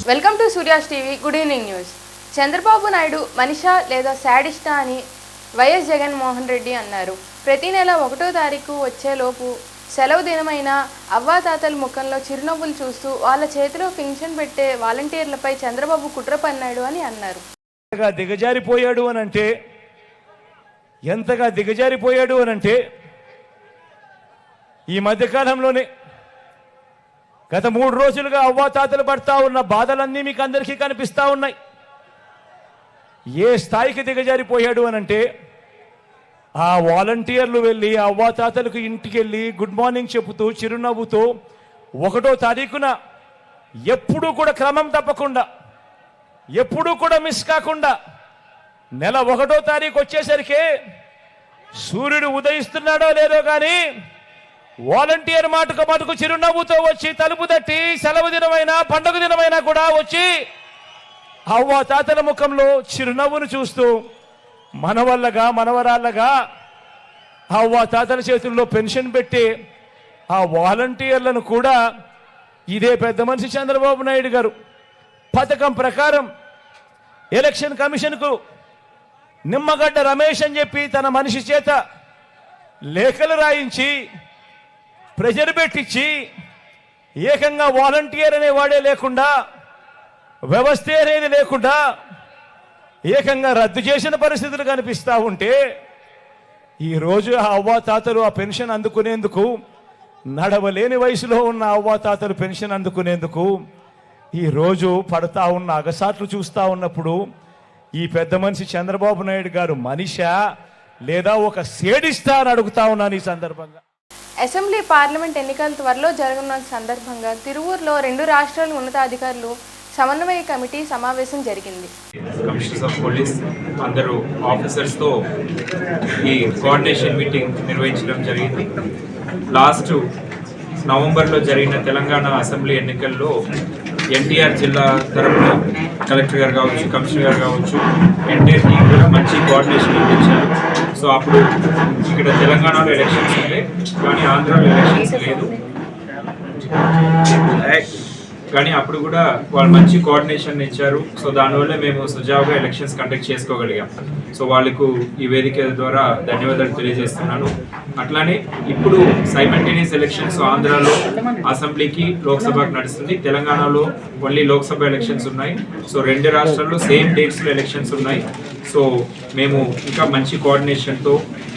Welcome to Surya's TV. Good evening news. Chandrababu Naidu Manisha లేదా శాడిస్టా అని YS Jaganmohan Reddy అన్నారు. ప్రతి నెల 1వ తారీఖు వచ్చేలోపు సెలవు దినమైన అవ్వాతాతల ముఖంలో చిరునవ్వులు చూస్తూ వాళ్ళ చేతిలో పింఛన్ పెట్టే వాలంటీర్లపై చంద్రబాబు కుట్ర పన్నాడు అని అన్నారు. ఎంతగా దిగజారిపోయాడు అనంటే ఈ మధ్యకాలంలోనే గత 3 రోజులుగా అవ్వాతాతలు పడతా ఉన్న బాధలన్నీ మీకు అందరికీ కనిపిస్తూ ఉన్నాయి. ఏ స్థాయికి దిగజారిపోయాడు అనంటే ఆ వాలంటీర్లు వెళ్ళి ఆ అవ్వాతాతలకు ఇంటికి వెళ్ళి గుడ్ మార్నింగ్ చెబుతూ చిరునవ్వుతూ 1వ తారీఖున ఎప్పుడూ కూడా క్రమం తప్పకుండా ఎప్పుడూ కూడా మిస్ కాకుండా నెల 1వ తారీఖు వచ్చేసరికి సూర్యుడు ఉదయిస్తున్నాడో లేదో కానీ వాలంటీర్ మటుకు చిరునవ్వుతో వచ్చి తలుపు తట్టి సెలవు దినమైనా పండుగ దినమైనా కూడా వచ్చి అవ్వ తాతల ముఖంలో చిరునవ్వును చూస్తూ మనవరాళ్ళగా అవ్వ తాతల చేతుల్లో పెన్షన్ పెట్టి ఆ వాలంటీర్లను కూడా ఇదే పెద్ద మనిషి చంద్రబాబు నాయుడు గారు పథకం ప్రకారం ఎలక్షన్ కమిషన్కు నిమ్మగడ్డ రమేష్ అని చెప్పి తన మనిషి చేత లేఖలు రాయించి ప్రెజర్ పెట్టించి ఏకంగా వాలంటీర్ అనేవాడే లేకుండా వ్యవస్థ అనేది లేకుండా ఏకంగా రద్దు చేసిన పరిస్థితులు కనిపిస్తూ ఉంటే ఈరోజు ఆ అవ్వాతాతలు ఆ పెన్షన్ అందుకునేందుకు నడవలేని వయసులో ఉన్న అవ్వాతాతలు పెన్షన్ అందుకునేందుకు ఈరోజు పడతా ఉన్న అగసాట్లు చూస్తూ ఉన్నప్పుడు ఈ పెద్ద మనిషి చంద్రబాబు నాయుడు గారు మనిషా లేదా ఒక సేడిస్తా అని అడుగుతా ఉన్నాను. ఈ సందర్భంగా అసెంబ్లీ పార్లమెంట్ ఎన్నికలు త్వరలో జరగనున్న సందర్భంగా తిరువూరులో 2 రాష్ట్రాల ఉన్నతాధికారులు సమన్వయ కమిటీ సమావేశం జరిగింది. కమిషనర్స్ ఆఫ్ పోలీస్ అందరూ ఆఫీసర్స్తో ఈ కోఆర్డినేషన్ మీటింగ్ నిర్వహించడం జరిగింది. లాస్ట్ నవంబర్లో జరిగిన తెలంగాణ అసెంబ్లీ ఎన్నికల్లో ఎన్టీఆర్ జిల్లా తరఫున కలెక్టర్ గారు కావచ్చు, కమిషనర్ గారు కావచ్చు, ఎన్టీఆర్ టీం కూడా మంచి కోఆర్డినేషన్ అందించారు. సో అప్పుడు ఇక్కడ తెలంగాణలో ఎలక్షన్స్ ఉంటాయి కానీ ఆంధ్రాలో ఎలక్షన్స్ లేదు, కానీ అప్పుడు కూడా వాళ్ళు మంచి కోఆర్డినేషన్ ఇచ్చారు. సో దానివల్ల మేము సుజావుగా ఎలక్షన్స్ కండక్ట్ చేసుకోగలిగాం. సో వాళ్ళకు ఈ వేదిక ద్వారా ధన్యవాదాలు తెలియజేస్తున్నాను. అట్లానే ఇప్పుడు సైమల్టేనియస్ ఎలక్షన్స్ ఆంధ్రాలో అసెంబ్లీకి లోక్సభకు నడుస్తుంది, తెలంగాణలో ఓన్లీ లోక్సభ ఎలక్షన్స్ ఉన్నాయి. సో 2 రాష్ట్రాల్లో సేమ్ డేట్స్లో ఎలక్షన్స్ ఉన్నాయి. సో మేము ఇంకా మంచి కోఆర్డినేషన్తో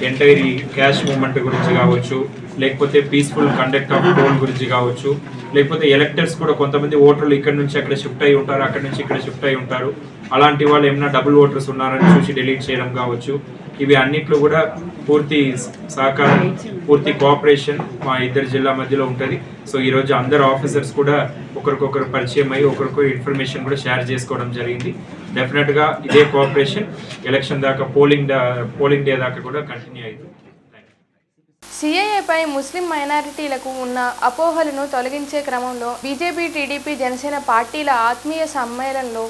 ఎంటైర్ క్యాష్ మూవ్మెంట్ గురించి కావచ్చు, లేకపోతే పీస్ఫుల్ కండక్ట్ ఆఫ్ పోల్ గురించి కావచ్చు, లేకపోతే ఎలక్టర్స్ కూడా కొంతమంది ఓటర్లు ఇక్కడ నుంచి అక్కడ షిఫ్ట్ అయి ఉంటారు, అక్కడ నుంచి ఇక్కడ షిఫ్ట్ అయి ఉంటారు, అలాంటి వాళ్ళు ఏమైనా డబుల్ ఓటర్స్ ఉన్నారని చూసి డిలీట్ చేయడం కావచ్చు, ఇవి అన్నిట్లో కూడా పూర్తి సహకారం, పూర్తి కోఆపరేషన్ మా 2 జిల్లా మధ్యలో ఉంటుంది. సో ఈరోజు అందరు ఆఫీసర్స్ కూడా ఒకరికొకరు పరిచయం అయ్యి ఒకరికొకరు ఇన్ఫర్మేషన్ కూడా షేర్ చేసుకోవడం జరిగింది. డెఫినెట్గా ఇదే కోఆపరేషన్ ఎలక్షన్ దాకా పోలింగ్ డే దాకా కూడా కంటిన్యూ అయింది. సిఏఏపై ముస్లిం మైనారిటీలకు ఉన్న అపోహలను తొలగించే క్రమంలో బీజేపీ, టీడీపీ, జనసేన పార్టీల ఆత్మీయ సమ్మేళనంలో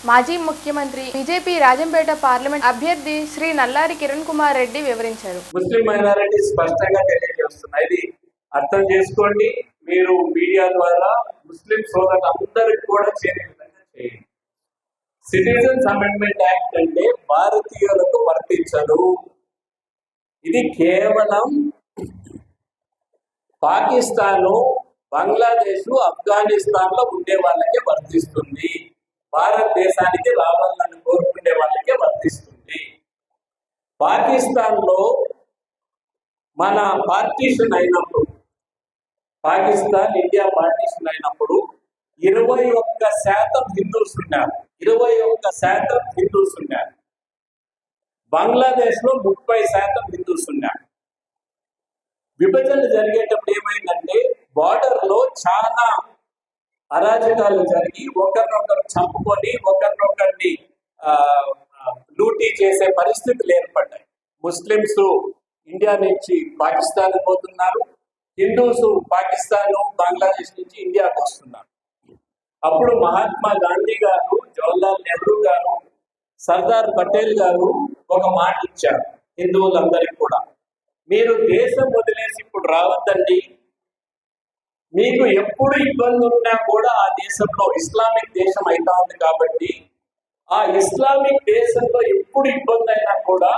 మాజీ ముఖ్యమంత్రి, బీజేపీ రాజంపేట పార్లమెంట్ అభ్యర్థి శ్రీ నల్లారి కిరణ్ కుమార్ రెడ్డి వివరించారు. ముస్లిం మైనారిటీ స్పష్టంగా తెలియజేస్తున్నాయి, ఇది అర్థం చేసుకోండి. మీరు మీడియా ద్వారా ముస్లిం సోదరులందరికీ కూడా చేరే విధంగా చేయండి. సిటిజన్స్ అమెండ్మెంట్ యాక్ట్ అంటే భారతీయులకు వర్తించదు. ఇది కేవలం పాకిస్తాను, బంగ్లాదేశ్, ఆఫ్ఘనిస్తాన్ లో ఉండే వాళ్ళకే వర్తిస్తుంది. భారతదేశానికి రావాలని కోరుకునే వాళ్ళకే వర్తిస్తుంది. పాకిస్తాన్ లో మన పార్టీషన్ అయినప్పుడు, పాకిస్తాన్ ఇండియా పార్టీషన్ అయినప్పుడు 21% హిందూస్ ఉన్నారు. 21% హిందూస్ ఉన్నారు. బంగ్లాదేశ్ లో 30% హిందూస్ ఉన్నారు. విభజన జరిగేటప్పుడు ఏమైందంటే బార్డర్ లో చాలా అరాజకాలు జరిగి ఒకరినొకరు చంపుకొని ఒకరినొకరిని లూటీ చేసే పరిస్థితులు ఏర్పడ్డాయి. ముస్లిమ్స్ ఇండియా నుంచి పాకిస్తాన్ పోతున్నారు, హిందూస్ పాకిస్తాన్, బంగ్లాదేశ్ నుంచి ఇండియాకు వస్తున్నారు. అప్పుడు మహాత్మా గాంధీ గారు, జవహర్లాల్ నెహ్రూ గారు, సర్దార్ పటేల్ గారు ఒక మాట ఇచ్చారు హిందువులందరికీ కూడా, మీరు దేశం వదిలేసి ఇప్పుడు రావద్దండి, మీకు ఎప్పుడు ఇబ్బంది ఉన్నా కూడా ఆ దేశంలో ఇస్లామిక్ దేశం అయితా ఉంది కాబట్టి ఆ ఇస్లామిక్ దేశంలో ఎప్పుడు ఇబ్బంది అయినా కూడా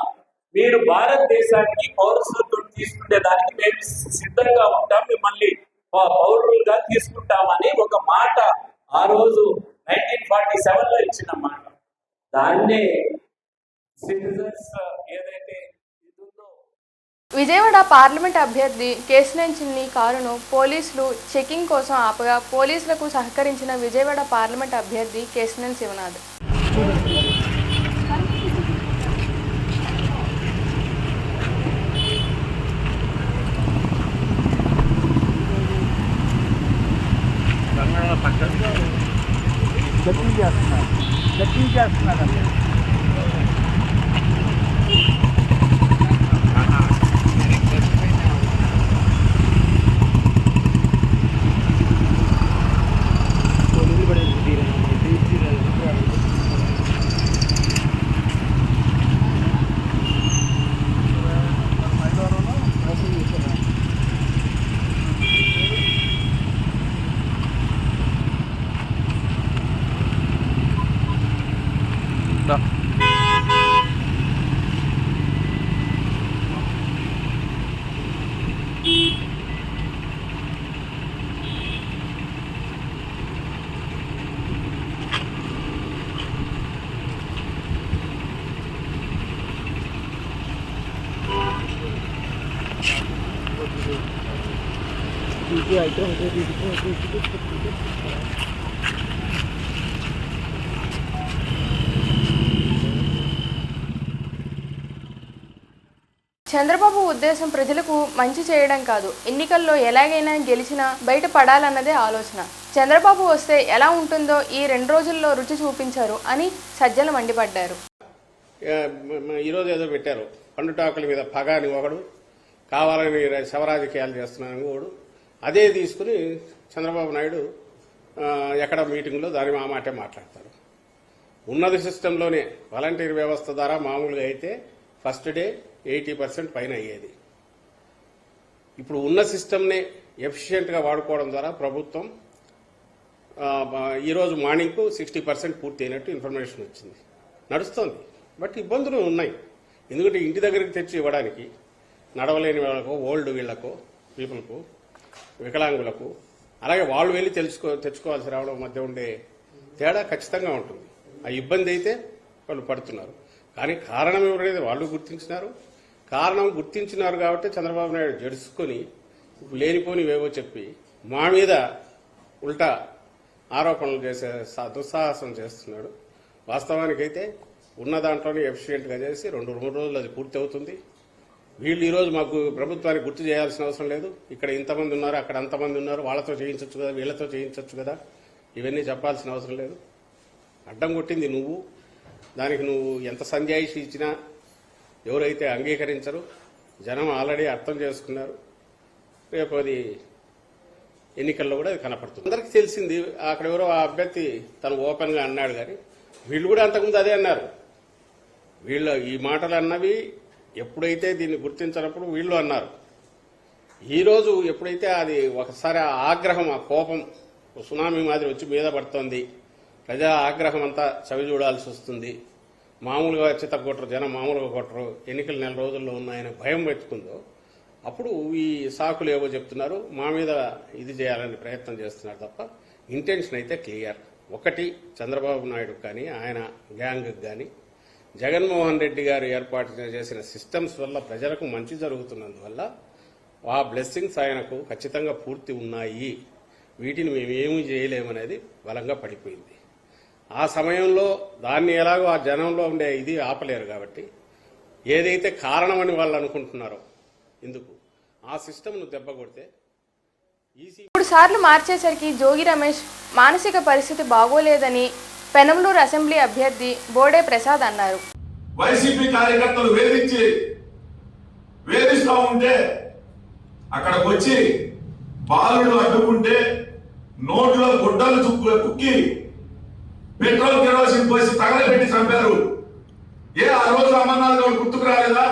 మీరు భారతదేశానికి పౌరసత్వం తీసుకునే దానికి మేము సిద్ధంగా ఉంటాం, మిమ్మల్ని పౌరులుగా తీసుకుంటామని ఒక మాట ఆ రోజు 1947లో ఇచ్చిన మాట. దాన్నే సిటిజన్స్ ఏదైతే విజయవాడ పార్లమెంట్ అభ్యర్థి కేశినేని చిన్ని కారును పోలీసులు చెకింగ్ కోసం ఆపగా పోలీసులకు సహకరించిన విజయవాడ పార్లమెంట్ అభ్యర్థి కేశినేని శివనాథ్. చంద్రబాబు ఉద్దేశం ప్రజలకు మంచి చేయడం కాదు, ఎన్నికల్లో ఎలాగైనా గెలిచినా బయటపడాలన్నదే ఆలోచన. చంద్రబాబు వస్తే ఎలా ఉంటుందో ఈ 2 రోజుల్లో రుచి చూపించారు అని సజ్జల మండిపడ్డారు. ఈరోజు ఏదో పెట్టారు, పండుటాకుల మీద పగ అని ఒకడు, కావాలని శవరాజకీయాలు చేస్తున్నాను ఒకడు. అదే తీసుకుని చంద్రబాబు నాయుడు ఎక్కడ మీటింగ్లో దాని ఆ మాటే మాట్లాడతారు. ఉన్నత సిస్టంలోనే వాలంటీర్ వ్యవస్థ ద్వారా మామూలుగా అయితే ఫస్ట్ డే 80% పైన అయ్యేది. ఇప్పుడు ఉన్న సిస్టమ్నే ఎఫిషియెంట్గా వాడుకోవడం ద్వారా ప్రభుత్వం ఈరోజు మార్నింగ్కు 60% పూర్తి అయినట్టు ఇన్ఫర్మేషన్ వచ్చింది. నడుస్తుంది, బట్ ఇబ్బందులు ఉన్నాయి. ఎందుకంటే ఇంటి దగ్గరికి తెచ్చి ఇవ్వడానికి నడవలేని వాళ్ళకు, ఓల్డ్ వీళ్లకు, పీపుల్కు, వికలాంగులకు, అలాగే వాళ్ళు వెళ్ళి తెచ్చుకోవాల్సి రావడం మధ్య ఉండే తేడా ఖచ్చితంగా ఉంటుంది. ఆ ఇబ్బంది అయితే వాళ్ళు పడుతున్నారు. కానీ కారణం ఎవరైతే వాళ్ళు గుర్తించినారు. కారణం గుర్తించినారు కాబట్టి చంద్రబాబు నాయుడు జడుచుకొని లేనిపోనివేవో చెప్పి మా మీద ఉల్టా ఆరోపణలు చేసే దుస్సాహసం చేస్తున్నాడు. వాస్తవానికైతే ఉన్న దాంట్లోనే ఎఫిషియెంట్గా చేసి 2-3 రోజులు అది పూర్తి అవుతుంది. వీళ్ళు ఈరోజు మాకు ప్రభుత్వానికి గుర్తు చేయాల్సిన అవసరం లేదు. ఇక్కడ ఇంతమంది ఉన్నారు, అక్కడ అంతమంది ఉన్నారు, వాళ్ళతో చేయించవచ్చు కదా, వీళ్ళతో చేయించవచ్చు కదా, ఇవన్నీ చెప్పాల్సిన అవసరం లేదు. అడ్డం కొట్టింది నువ్వు. దానికి నువ్వు ఎంత సంజాయిషి ఇచ్చినా ఎవరైతే అంగీకరించరు. జనం ఆల్రెడీ అర్థం చేసుకున్నారు. రేపు అది ఎన్నికల్లో కూడా అది కనపడుతుంది. అందరికీ తెలిసింది. అక్కడ ఎవరో ఆ అభ్యర్థి తను ఓపెన్గా అన్నాడు, కానీ వీళ్ళు కూడా అంతకుముందు అదే అన్నారు. వీళ్ళు ఈ మాటలు అన్నవి ఎప్పుడైతే దీన్ని గుర్తించినప్పుడు వీళ్ళు అన్నారు. ఈరోజు ఎప్పుడైతే అది ఒకసారి ఆ ఆగ్రహం, ఆ కోపం సునామీ మాదిరి వచ్చి మీద పడుతోంది, ప్రజా ఆగ్రహం అంతా చవి చూడాల్సి వస్తుంది. మామూలుగా చిత్త కొట్టరు, జనం మామూలుగా కొట్టరు, ఎన్నికలు 4 రోజుల్లో ఉన్నాయని భయం పెట్టుకుందో అప్పుడు ఈ సాకులు ఏవో చెప్తున్నారు, మా మీద ఇది చేయాలని ప్రయత్నం చేస్తున్నారు తప్ప ఇంటెన్షన్ అయితే క్లియర్. ఒకటి, చంద్రబాబు నాయుడు కానీ ఆయన గ్యాంగ్కి కానీ జగన్మోహన్ రెడ్డి గారు ఏర్పాటు చేసిన సిస్టమ్స్ వల్ల ప్రజలకు మంచి జరుగుతున్నందువల్ల ఆ బ్లెస్సింగ్స్ ఆయనకు ఖచ్చితంగా పూర్తి ఉన్నాయి. వీటిని మేమేమీ చేయలేమనేది బలంగా పడిపోయింది. ఆ సమయంలో దాన్ని ఎలాగో ఆ జనంలో ఉండే ఇది ఆపలేరు కాబట్టి ఏదైతే కారణమని వాళ్ళు అనుకుంటున్నారో ఎందుకు ఆ సిస్టమ్ను దెబ్బ కొడితే 3 సార్లు మార్చేసరికి జోగి రమేష్ మానసిక పరిస్థితి బాగోలేదని పెనమలూరు అసెంబ్లీ అభ్యర్థి బోడే ప్రసాద్ అన్నారు. వైసీపీ కార్యకర్తలు వేధిస్తూ ఉంటే అక్కడికి వచ్చి బాలుడు అడ్డుకుంటే నోట్లో గుడ్డలు కుక్కి పెట్రోల్ కెరోసిన్ పోసి తగలబెట్టి చంపారు. ఆ రోజు అమర్నాథ్ గౌడ్ గుర్తుకు రాలేదా?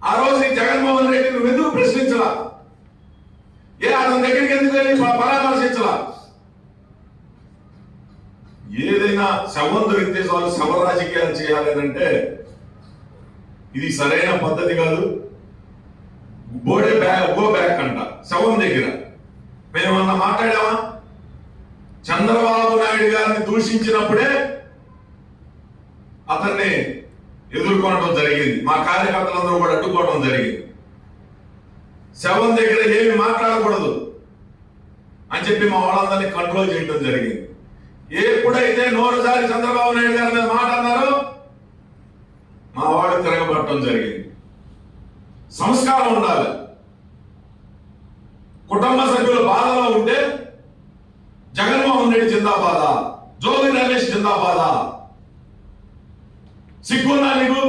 ఆ రోజు జగన్మోహన్ రెడ్డి నువ్వు ఎందుకు ప్రశ్నించలా? అతని దగ్గరికి ఎందుకు వెళ్ళి పరామర్శించాల? ఏదైనా శవం దొరికితే వాళ్ళు శవ రాజకీయాలు చేయాలి అంటే ఇది సరైన పద్ధతి కాదు. గో బ్యాక్ అంట శవం దగ్గర. మేమన్నా మాట్లాడామా? చంద్రబాబు నాయుడు గారిని దూషించినప్పుడే అతన్ని ఎదుర్కొనడం జరిగింది. మా కార్యకర్తలందరూ కూడా అడ్డుకోవడం జరిగింది. శవం దగ్గర ఏమి మాట్లాడకూడదు అని చెప్పి మా వాళ్ళందరినీ కంట్రోల్ చేయడం జరిగింది. ఎప్పుడైతే నోరుసారి చంద్రబాబు నాయుడు గారి మీద మాట అన్నారో మా వాడు తిరగబడటం జరిగింది. సంస్కారం ఉండాలి. కుటుంబ సభ్యులు బాధలో ఉంటే జగన్మోహన్ రెడ్డి జిందాబాదా, జోగి రమేష్ జిందాబాదా? సిగ్గున్నా నీకు?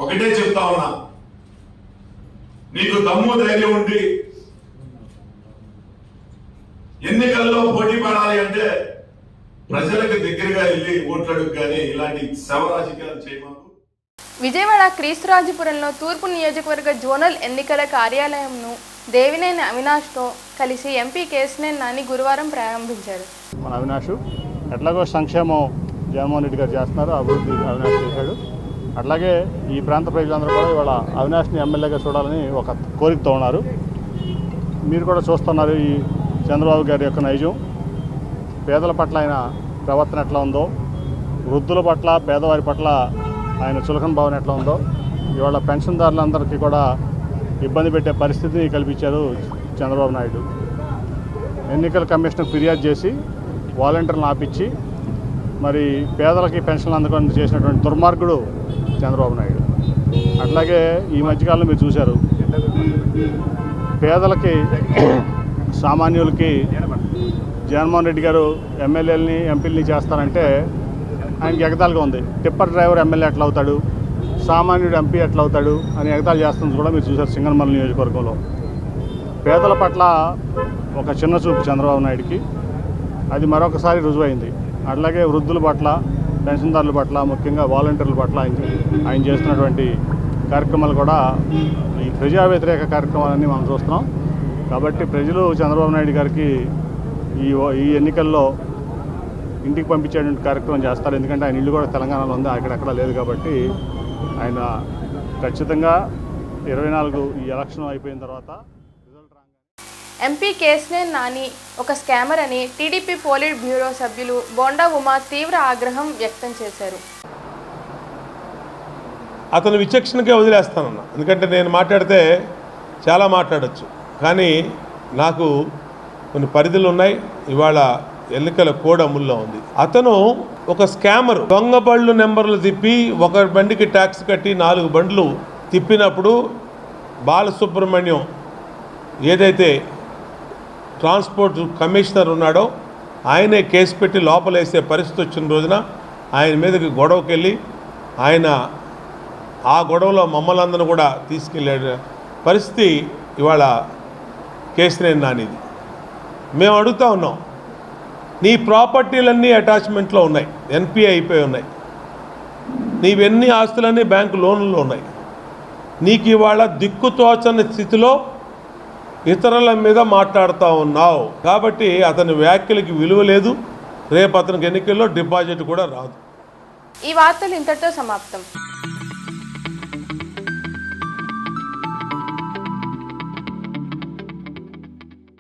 ఒకటే చెప్తా ఉన్నా, నీకు దమ్ము ధైర్యం ఉండి ఎన్నికల్లో పోటీ పడాలి అంటే ప్రజలకు దగ్గరగా వెళ్ళి ఓట్లడుగు, కానీ ఇలాంటి శవ రాజకీయాలు చేయమాకు. విజయవాడ క్రీస్తురాజపురంలో తూర్పు నియోజకవర్గ జోనల్ ఎన్నికల కార్యాలయంను దేవినేని అవినాష్తో కలిసి ఎంపీ కేశినేని నాని గురువారం ప్రారంభించారు. మన అవినాష్ ఎట్లాగో సంక్షేమం జగన్మోహన్ రెడ్డి గారు చేస్తున్నారు, అభివృద్ధి అవినాష్ చేశాడు. అట్లాగే ఈ ప్రాంత ప్రజలందరూ కూడా ఇవాళ అవినాష్ని ఎమ్మెల్యేగా చూడాలని ఒక కోరికతో ఉన్నారు. మీరు కూడా చూస్తున్నారు ఈ చంద్రబాబు గారి యొక్క నైజం. పేదల పట్ల ఆయన ప్రవర్తన ఎట్లా ఉందో, వృద్ధుల పట్ల పేదవారి పట్ల ఆయన చులకన భావన ఎట్లా ఉందో, ఇవాళ పెన్షన్దారులందరికీ కూడా ఇబ్బంది పెట్టే పరిస్థితిని కల్పించారు చంద్రబాబు నాయుడు. ఎన్నికల కమిషన్కు ఫిర్యాదు చేసి వాలంటీర్లను ఆపించి మరి పేదలకి పెన్షన్లు అందకుండా చేసినటువంటి దుర్మార్గుడు చంద్రబాబు నాయుడు. అట్లాగే ఈ మధ్యకాలంలో మీరు చూశారు, పేదలకి సామాన్యులకి జగన్మోహన్ రెడ్డి గారు ఎమ్మెల్యేలని ఎంపీలని చేస్తారంటే ఆయనకి ఎగతాళిగా ఉంది. టిప్పర్ డ్రైవర్ ఎమ్మెల్యే ఎట్లా అవుతాడు, సామాన్యుడు ఎంపీ ఎట్లా అవుతాడు అని ఎగతాళి చేస్తుంది కూడా మీరు చూశారు సింగనమల నియోజకవర్గంలో. పేదల పట్ల ఒక చిన్న చూపు చంద్రబాబు నాయుడికి, అది మరొకసారి రుజువైంది. అట్లాగే వృద్ధుల పట్ల, పెన్షన్దారుల పట్ల, ముఖ్యంగా వాలంటీర్ల పట్ల ఆయన చేస్తున్నటువంటి కార్యక్రమాలు కూడా ఈ ప్రజా వ్యతిరేక కార్యక్రమాలన్నీ మనం చూస్తున్నాం. కాబట్టి ప్రజలు చంద్రబాబు నాయుడు గారికి ఈ ఎన్నికల్లో ఇంటికి పంపించేటువంటి కార్యక్రమం చేస్తారు. ఎందుకంటే ఆయన ఇల్లు కూడా తెలంగాణలో ఉంది, అక్కడెక్కడ లేదు. కాబట్టి ఆయన ఖచ్చితంగా 24 ఈ ఎలక్షన్ అయిపోయిన తర్వాత రిజల్ట్ రాగానే. ఎంపీ కేశినేని నాని ఒక స్కామర్ అని టీడీపీ పోలిట్ బ్యూరో సభ్యులు బోండా ఉమా తీవ్ర ఆగ్రహం వ్యక్తం చేశారు. అతను విచక్షణకే వదిలేస్తానన్నా, ఎందుకంటే నేను మాట్లాడితే చాలా మాట్లాడచ్చు, కానీ నాకు కొన్ని పరిధులు ఉన్నాయి. ఇవాళ ఎన్నికల కోడ్ అమల్లో ఉంది. అతను ఒక స్కామర్. దొంగ బళ్ళు నెంబర్లు తిప్పి ఒక బండికి ట్యాక్స్ కట్టి 4 బండ్లు తిప్పినప్పుడు బాలసుబ్రహ్మణ్యం ఏదైతే ట్రాన్స్పోర్ట్ కమిషనర్ ఉన్నాడో ఆయనే కేసు పెట్టి లోపలేసే పరిస్థితి వచ్చిన రోజున ఆయన మీదకి గొడవకి వెళ్ళి ఆయన ఆ గొడవలో మమ్మల్ని అందరూ కూడా తీసుకెళ్ళే పరిస్థితి ఇవాళ కేశినేని నానిది. మేము అడుగుతూ ఉన్నాం, నీ ప్రాపర్టీలన్నీ అటాచ్మెంట్లో ఉన్నాయి, ఎన్పిఐ అయిపోయి ఉన్నాయి, నీవెన్ని ఆస్తులన్నీ బ్యాంకు లోన్లలో ఉన్నాయి. నీకు ఇవాళ దిక్కుతోచని స్థితిలో ఇతరుల మీద మాట్లాడుతూ ఉన్నావు. కాబట్టి అతని వ్యాఖ్యలకి విలువ లేదు. రేపు అతనికి ఎన్నికల్లో డిపాజిట్ కూడా రాదు. ఈ వార్తలు ఇంతటితో సమాప్తం.